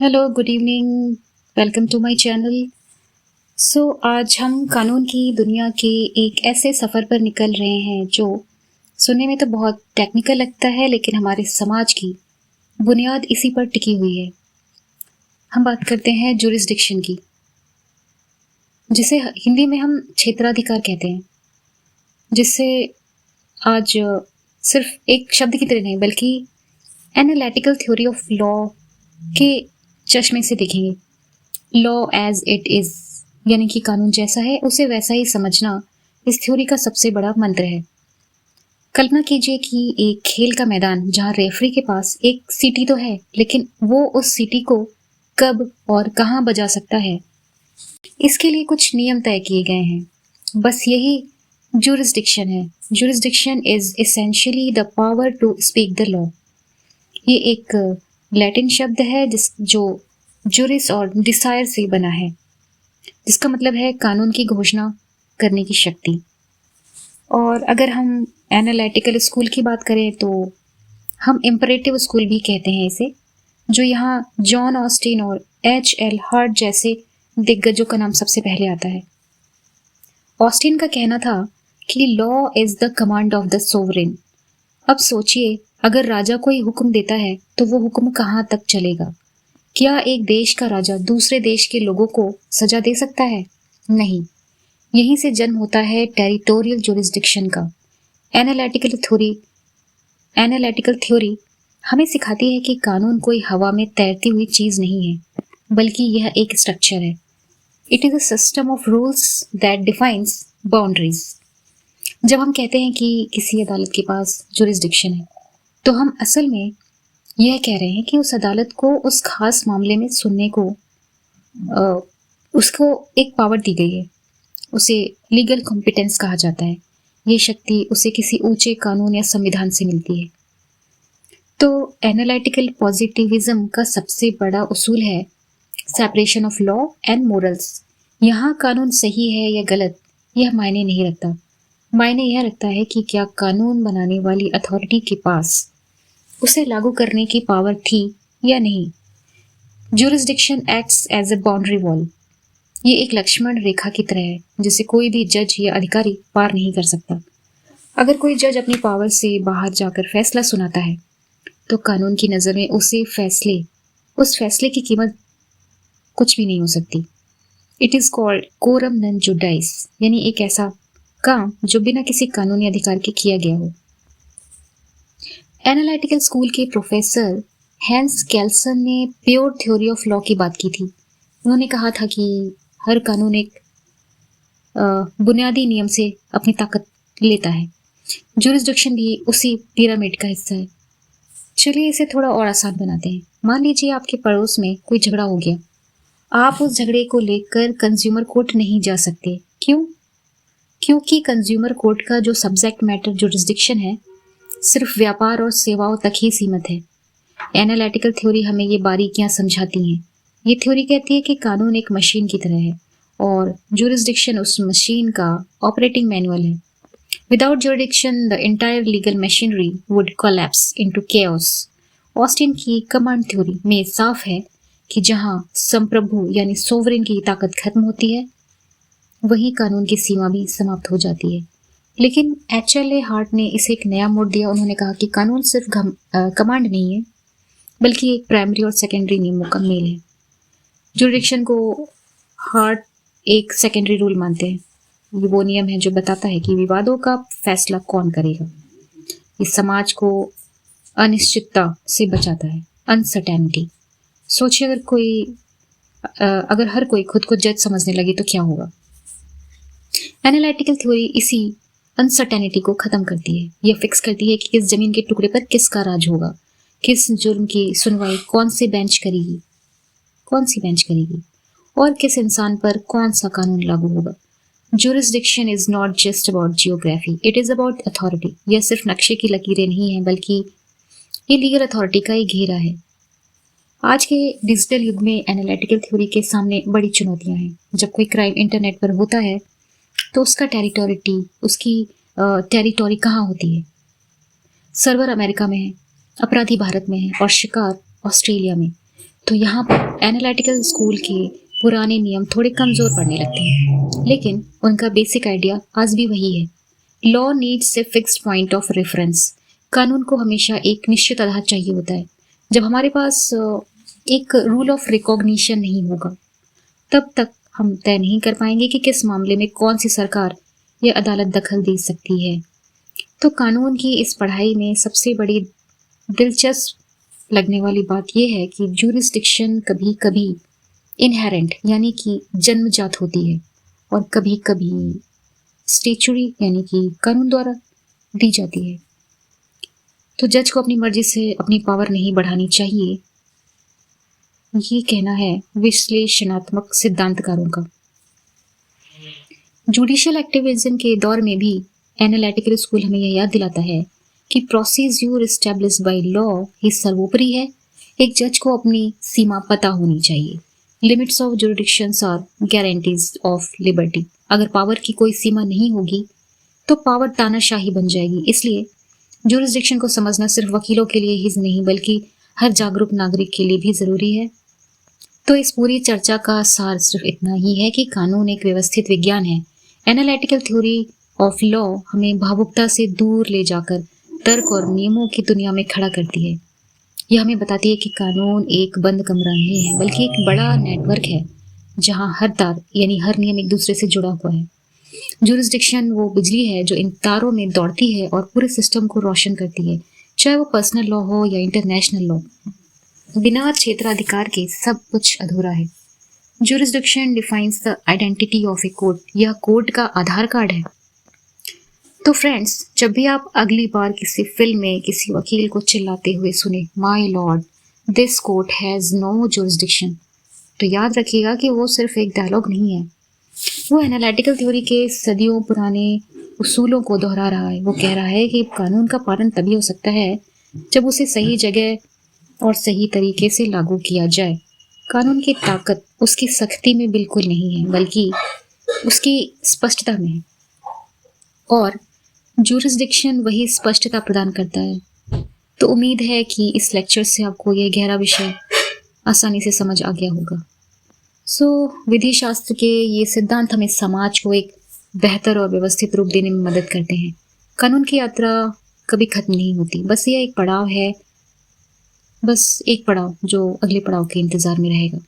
Hello, good evening, welcome to my channel. आज हम कानून की दुनिया के एक ऐसे सफ़र पर निकल रहे हैं जो सुनने में तो बहुत टेक्निकल लगता है, लेकिन हमारे समाज की बुनियाद इसी पर टिकी हुई है। हम बात करते हैं जुरिस्डिक्शन की, जिसे हिंदी में हम क्षेत्राधिकार कहते हैं, जिससे आज सिर्फ एक शब्द की तरह नहीं बल्कि एनालिटिकल थ्योरी ऑफ लॉ के चश्मे से देखेंगे। लॉ एज इट इज, यानी कि कानून जैसा है उसे वैसा ही समझना इस थ्योरी का सबसे बड़ा मंत्र है। कल्पना कीजिए कि एक खेल का मैदान जहां रेफरी के पास एक सीटी तो है, लेकिन वो उस सीटी को कब और कहां बजा सकता है, इसके लिए कुछ नियम तय किए गए हैं। बस यही जुरिस्डिक्शन है। Jurisdiction is essentially the power to speak the law. ये एक लैटिन शब्द है जो जुरिस और डिसायर से बना है, जिसका मतलब है कानून की घोषणा करने की शक्ति। और अगर हम एनालिटिकल स्कूल की बात करें तो हम इम्परेटिव स्कूल भी कहते हैं इसे, जो यहाँ जॉन ऑस्टिन और H.L. हार्ट जैसे दिग्गजों का नाम सबसे पहले आता है। ऑस्टिन का कहना था कि law is the command of the sovereign. अब सोचिए, अगर राजा कोई हुक्म देता है तो वो हुक्म कहाँ तक चलेगा? क्या एक देश का राजा दूसरे देश के लोगों को सजा दे सकता है? नहीं। यहीं से जन्म होता है टेरिटोरियल जुरिस्डिक्शन का। एनालिटिकल थ्योरी हमें सिखाती है कि कानून कोई हवा में तैरती हुई चीज नहीं है, बल्कि यह एक स्ट्रक्चर है। It is a system of rules that defines boundaries. जब हम कहते हैं कि किसी अदालत के पास जुरिस्डिक्शन है, तो हम असल में यह कह रहे हैं कि उस अदालत को उस खास मामले में सुनने को उसको एक पावर दी गई है। उसे लीगल कॉम्पिटेंस कहा जाता है। ये शक्ति उसे किसी ऊंचे कानून या संविधान से मिलती है। तो एनालिटिकल पॉजिटिविज्म का सबसे बड़ा उसूल है separation of law and morals. यहाँ कानून सही है या गलत यह मायने नहीं रखता। मायने यह रखता है कि क्या कानून बनाने वाली अथॉरिटी के पास उसे लागू करने की पावर थी या नहीं। Jurisdiction acts as a boundary wall. ये एक लक्ष्मण रेखा की तरह है, जिसे कोई भी जज या अधिकारी पार नहीं कर सकता। अगर कोई जज अपनी पावर से बाहर जाकर फैसला सुनाता है, तो कानून की नज़र में उस फैसले की कीमत कुछ भी नहीं हो सकती। It is called coram non judice, यानी एक ऐसा काम जो बिना किसी कानूनी अधिकार के किया गया हो। एनालिटिकल स्कूल के प्रोफेसर हैंस केल्सन ने प्योर थ्योरी ऑफ लॉ की बात की थी। उन्होंने कहा था कि हर कानून एक बुनियादी नियम से अपनी ताकत लेता है। जुरिस्डिक्शन भी उसी पिरामिड का हिस्सा है। चलिए इसे थोड़ा और आसान बनाते हैं। मान लीजिए आपके पड़ोस में कोई झगड़ा हो गया। आप उस झगड़े को लेकर कंज्यूमर कोर्ट नहीं जा सकते। क्यों? क्योंकि कंज्यूमर कोर्ट का जो सब्जेक्ट मैटर जुरिस्डिक्शन है सिर्फ व्यापार और सेवाओं तक ही सीमित है। एनालिटिकल थ्योरी हमें ये बारीकियां समझाती हैं। ये थ्योरी कहती है कि कानून एक मशीन की तरह है और जुरिस्डिक्शन उस मशीन का ऑपरेटिंग मैनुअल है। Without jurisdiction the entire legal machinery would collapse into chaos. Austin की कमांड थ्योरी में साफ है कि जहां संप्रभु यानी सोवरेन की ताकत खत्म होती है, वहीं कानून की सीमा भी समाप्त हो जाती है। लेकिन H.L. हार्ट ने इसे एक नया मोड़ दिया। उन्होंने कहा कि कानून सिर्फ कमांड नहीं है, बल्कि एक प्राइमरी और सेकेंडरी नियमों का मेल है। जुरिस्डिक्शन को हार्ट एक सेकेंडरी रूल मानते हैं। ये वो नियम है जो बताता है कि विवादों का फैसला कौन करेगा। इस समाज को अनिश्चितता से बचाता है, अनसर्टेनिटी। सोचिए अगर हर कोई खुद को जज समझने लगे तो क्या होगा। एनालिटिकल थ्योरी इसी अनसर्टेनिटी को खत्म करती है। यह फिक्स करती है कि किस जमीन के टुकड़े पर किसका राज होगा, किस जुर्म की सुनवाई कौन सी बेंच करेगी और किस इंसान पर कौन सा कानून लागू होगा। Jurisdiction is not just about geography, it is about authority. यह सिर्फ नक्शे की लकीरें नहीं है, बल्कि ये लीगल अथॉरिटी का एक घेरा है। आज के डिजिटल युग में एनालिटिकल थ्योरी के सामने बड़ी चुनौतियां हैं। जब कोई क्राइम इंटरनेट पर होता है तो उसकी टेरिटोरी कहाँ होती है? सर्वर अमेरिका में है, अपराधी भारत में है और शिकार ऑस्ट्रेलिया में। तो यहाँ पर एनालिटिकल स्कूल के पुराने नियम थोड़े कमज़ोर पड़ने लगते हैं, लेकिन उनका बेसिक आइडिया आज भी वही है। Law needs a fixed point of reference. कानून को हमेशा एक निश्चित आधार चाहिए होता है। जब हमारे पास एक रूल ऑफ रिकॉग्निशन नहीं होगा, तब तक हम तय नहीं कर पाएंगे कि किस मामले में कौन सी सरकार या अदालत दखल दे सकती है। तो कानून की इस पढ़ाई में सबसे बड़ी दिलचस्प लगने वाली बात यह है कि ज्यूरिसडिक्शन कभी कभी इनहेरेंट यानी कि जन्मजात होती है, और कभी कभी स्टेचुरी यानी कि कानून द्वारा दी जाती है। तो जज को अपनी मर्जी से अपनी पावर नहीं बढ़ानी चाहिए, ये कहना है विश्लेषणात्मक सिद्धांतकारों का। जुडिशियल एक्टिविज्म के दौर में भी एनालिटिकल स्कूल हमें यह याद दिलाता है कि प्रोसीज्यूर एस्टैब्लिश्ड बाय लॉ ही सर्वोपरि है। एक जज को अपनी सीमा पता होनी चाहिए। Limits of jurisdictions are guarantees of liberty. अगर पावर की कोई सीमा नहीं होगी तो पावर तानाशाही बन जाएगी। इसलिए जुरिडिक्शन को समझना सिर्फ वकीलों के लिए ही नहीं बल्कि हर जागरूक नागरिक के लिए भी जरूरी है। तो इस पूरी चर्चा का सार सिर्फ इतना ही है कि कानून एक व्यवस्थित विज्ञान है। एनालिटिकल थ्योरी ऑफ लॉ हमें भावुकता से दूर ले जाकर तर्क और नियमों की दुनिया में खड़ा करती है। यह हमें बताती है कि कानून एक बंद कमरा नहीं है, बल्कि एक बड़ा नेटवर्क है जहां हर तार यानी हर नियम एक दूसरे से जुड़ा हुआ है। जुरिसडिक्शन वो बिजली है जो इन तारों में दौड़ती है और पूरे सिस्टम को रोशन करती है, चाहे वो पर्सनल लॉ हो या इंटरनेशनल लॉ। बिना क्षेत्राधिकार के सब कुछ अधूरा है। Jurisdiction defines the identity of a court. यह कोर्ट का आधार कार्ड है। तो फ्रेंड्स, जब भी आप अगली बार किसी फिल्म में किसी वकील को चिल्लाते हुए सुने, my lord this court has no jurisdiction, तो याद रखिएगा कि वो सिर्फ एक डायलॉग नहीं है, वो एनालिटिकल थ्योरी के सदियों पुराने उसूलों को दोहरा रहा है। वो कह रहा है कि कानून का पालन तभी हो सकता है जब उसे सही जगह और सही तरीके से लागू किया जाए। कानून की ताकत उसकी सख्ती में बिल्कुल नहीं है, बल्कि उसकी स्पष्टता में है, और जुरिसडिक्शन वही स्पष्टता प्रदान करता है। तो उम्मीद है कि इस लेक्चर से आपको यह गहरा विषय आसानी से समझ आ गया होगा। विधि शास्त्र के ये सिद्धांत हमें समाज को एक बेहतर और व्यवस्थित रूप देने में मदद करते हैं। कानून की यात्रा कभी खत्म नहीं होती, बस यह एक पड़ाव है, बस एक पड़ाव जो अगले पड़ाव के इंतजार में रहेगा।